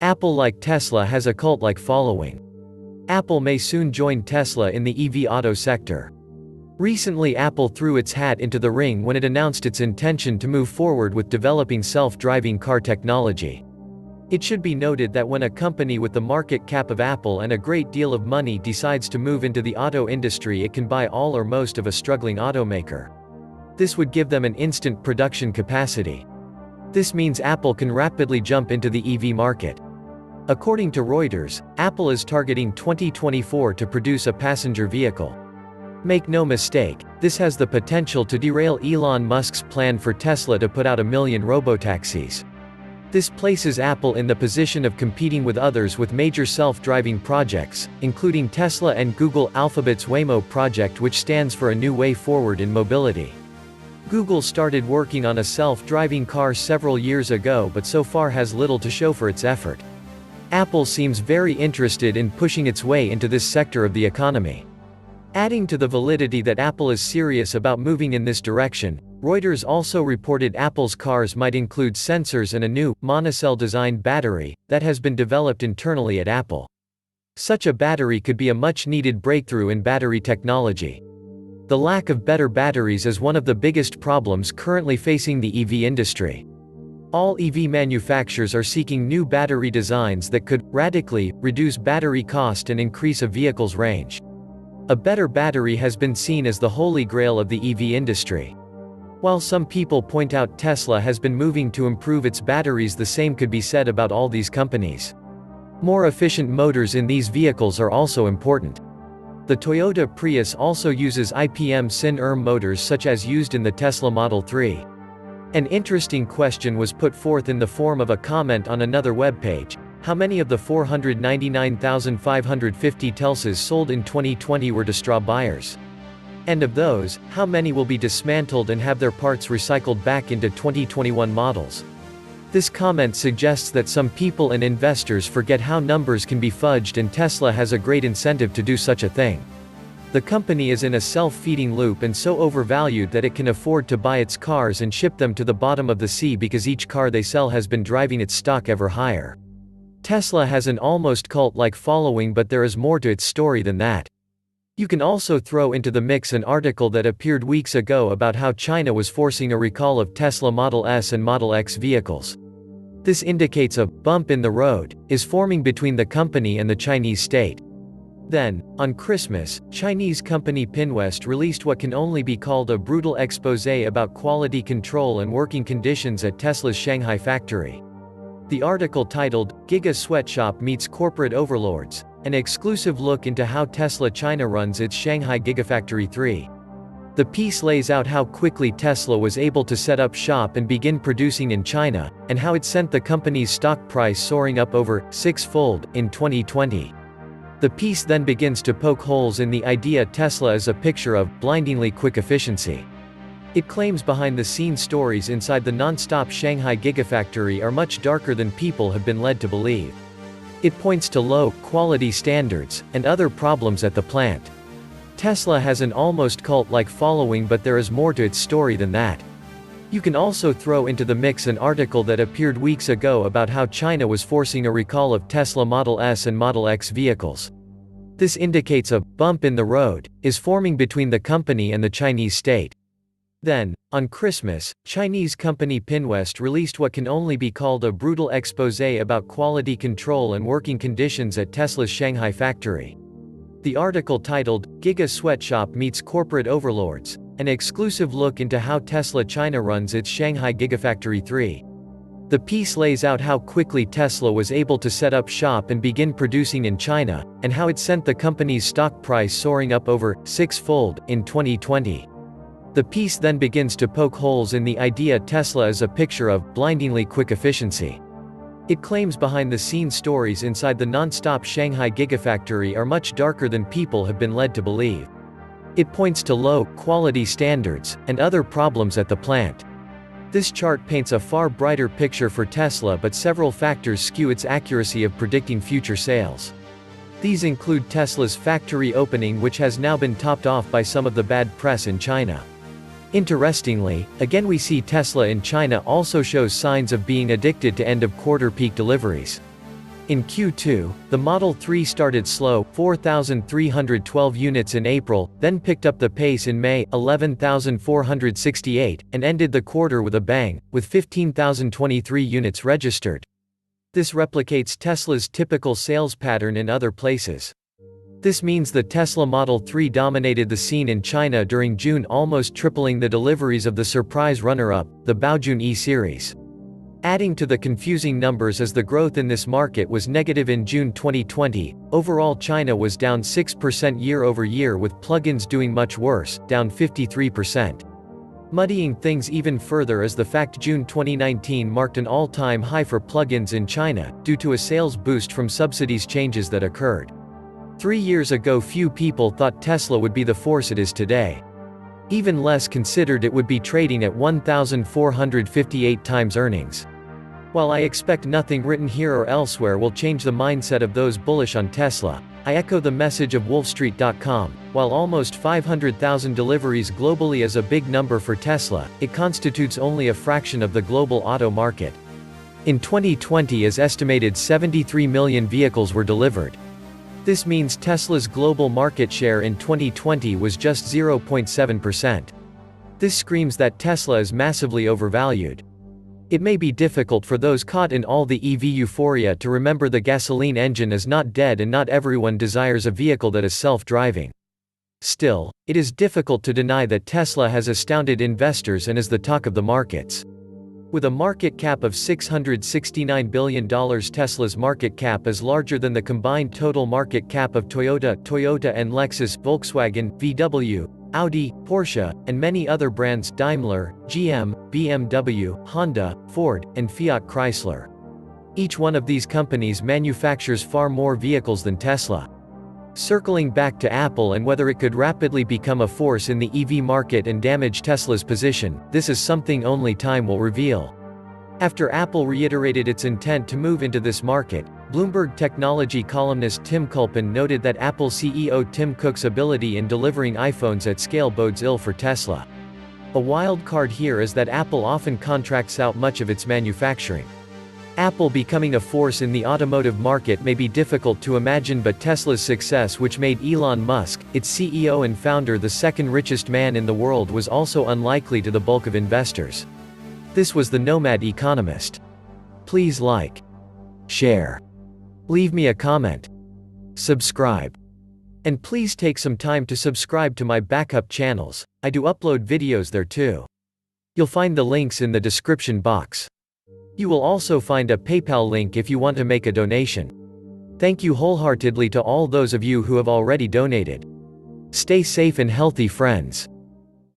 Apple, like Tesla, has a cult-like following. Apple may soon join Tesla in the EV auto sector. Recently, Apple threw its hat into the ring when it announced its intention to move forward with developing self-driving car technology. It should be noted that when a company with the market cap of Apple and a great deal of money decides to move into the auto industry, it can buy all or most of a struggling automaker. This would give them an instant production capacity. This means Apple can rapidly jump into the EV market. According to Reuters, Apple is targeting 2024 to produce a passenger vehicle. Make no mistake, this has the potential to derail Elon Musk's plan for Tesla to put out 1 million robotaxis. This places Apple in the position of competing with others with major self-driving projects, including Tesla and Google Alphabet's Waymo project, which stands for a new way forward in mobility. Google started working on a self-driving car several years ago, but so far has little to show for its effort. Apple seems very interested in pushing its way into this sector of the economy. Adding to the validity that Apple is serious about moving in this direction, Reuters also reported Apple's cars might include sensors and a new, monocell-designed battery that has been developed internally at Apple. Such a battery could be a much-needed breakthrough in battery technology. The lack of better batteries is one of the biggest problems currently facing the EV industry. All EV manufacturers are seeking new battery designs that could radically reduce battery cost and increase a vehicle's range. A better battery has been seen as the holy grail of the EV industry. While some people point out Tesla has been moving to improve its batteries, the same could be said about all these companies. More efficient motors in these vehicles are also important. The Toyota Prius also uses IPM Sin-erm motors such as used in the Tesla Model 3. An interesting question was put forth in the form of a comment on another web page. How many of the 499,550 Telsas sold in 2020 were to straw buyers? And of those, how many will be dismantled and have their parts recycled back into 2021 models? This comment suggests that some people and investors forget how numbers can be fudged, and Tesla has a great incentive to do such a thing. The company is in a self-feeding loop and so overvalued that it can afford to buy its cars and ship them to the bottom of the sea because each car they sell has been driving its stock ever higher. Tesla has an almost cult-like following, but there is more to its story than that. You can also throw into the mix an article that appeared weeks ago about how China was forcing a recall of Tesla Model S and Model X vehicles. This indicates a bump in the road is forming between the company and the Chinese state. Then, on Christmas, Chinese company Pinwest released what can only be called a brutal exposé about quality control and working conditions at Tesla's Shanghai factory. The article, titled, "Giga Sweatshop Meets Corporate Overlords, an exclusive look into how Tesla China runs its Shanghai Gigafactory 3. The piece lays out how quickly Tesla was able to set up shop and begin producing in China, and how it sent the company's stock price soaring up over six-fold in 2020. The piece then begins to poke holes in the idea Tesla is a picture of blindingly quick efficiency. It claims behind-the-scenes stories inside the non-stop Shanghai Gigafactory are much darker than people have been led to believe. It points to low-quality standards and other problems at the plant. Tesla has an almost cult-like following, but there is more to its story than that. You can also throw into the mix an article that appeared weeks ago about how China was forcing a recall of Tesla Model S and Model X vehicles. This indicates a bump in the road is forming between the company and the Chinese state. Then, on Christmas, Chinese company Pinwest released what can only be called a brutal exposé about quality control and working conditions at Tesla's Shanghai factory. The article, titled, "Giga Sweatshop Meets Corporate Overlords, an exclusive look into how Tesla China runs its Shanghai Gigafactory 3. The piece lays out how quickly Tesla was able to set up shop and begin producing in China, and how it sent the company's stock price soaring up over six-fold in 2020. The piece then begins to poke holes in the idea Tesla is a picture of blindingly quick efficiency. It claims behind-the-scenes stories inside the non-stop Shanghai Gigafactory are much darker than people have been led to believe. It points to low-quality standards and other problems at the plant. This chart paints a far brighter picture for Tesla, but several factors skew its accuracy of predicting future sales. These include Tesla's factory opening, which has now been topped off by some of the bad press in China. Interestingly, again we see Tesla in China also shows signs of being addicted to end-of-quarter peak deliveries. In Q2, the Model 3 started slow, 4,312 units in April, then picked up the pace in May, 11,468, and ended the quarter with a bang, with 15,023 units registered. This replicates Tesla's typical sales pattern in other places. This means the Tesla Model 3 dominated the scene in China during June, almost tripling the deliveries of the surprise runner-up, the Baojun E-Series. Adding to the confusing numbers as the growth in this market was negative in June 2020, overall China was down 6% year-over-year, with plug-ins doing much worse, down 53%. Muddying things even further is the fact June 2019 marked an all-time high for plug-ins in China, due to a sales boost from subsidies changes that occurred. 3 years ago few people thought Tesla would be the force it is today. Even less considered it would be trading at 1,458 times earnings. While I expect nothing written here or elsewhere will change the mindset of those bullish on Tesla, I echo the message of wolfstreet.com. While almost 500,000 deliveries globally is a big number for Tesla, it constitutes only a fraction of the global auto market. In 2020, as estimated 73 million vehicles were delivered. This means Tesla's global market share in 2020 was just 0.7%. This screams that Tesla is massively overvalued. It may be difficult for those caught in all the EV euphoria to remember the gasoline engine is not dead and not everyone desires a vehicle that is self-driving. Still, it is difficult to deny that Tesla has astounded investors and is the talk of the markets. With a market cap of $669 billion, Tesla's market cap is larger than the combined total market cap of Toyota and Lexus, Volkswagen, VW, Audi, Porsche, and many other brands Daimler, GM, BMW, Honda, Ford, and Fiat Chrysler. Each one of these companies manufactures far more vehicles than Tesla. Circling back to Apple and whether it could rapidly become a force in the EV market and damage Tesla's position, this is something only time will reveal. After Apple reiterated its intent to move into this market, Bloomberg technology columnist Tim Culpin noted that Apple CEO Tim Cook's ability in delivering iPhones at scale bodes ill for Tesla. A wild card here is that Apple often contracts out much of its manufacturing. Apple becoming a force in the automotive market may be difficult to imagine, but Tesla's success, which made Elon Musk, its CEO and founder, the second richest man in the world, was also unlikely to the bulk of investors. This was the Nomad Economist. Please like, share, leave me a comment, subscribe. And please take some time to subscribe to my backup channels. I do upload videos there too. You'll find the links in the description box. You will also find a PayPal link if you want to make a donation. Thank you wholeheartedly to all those of you who have already donated. Stay safe and healthy, friends.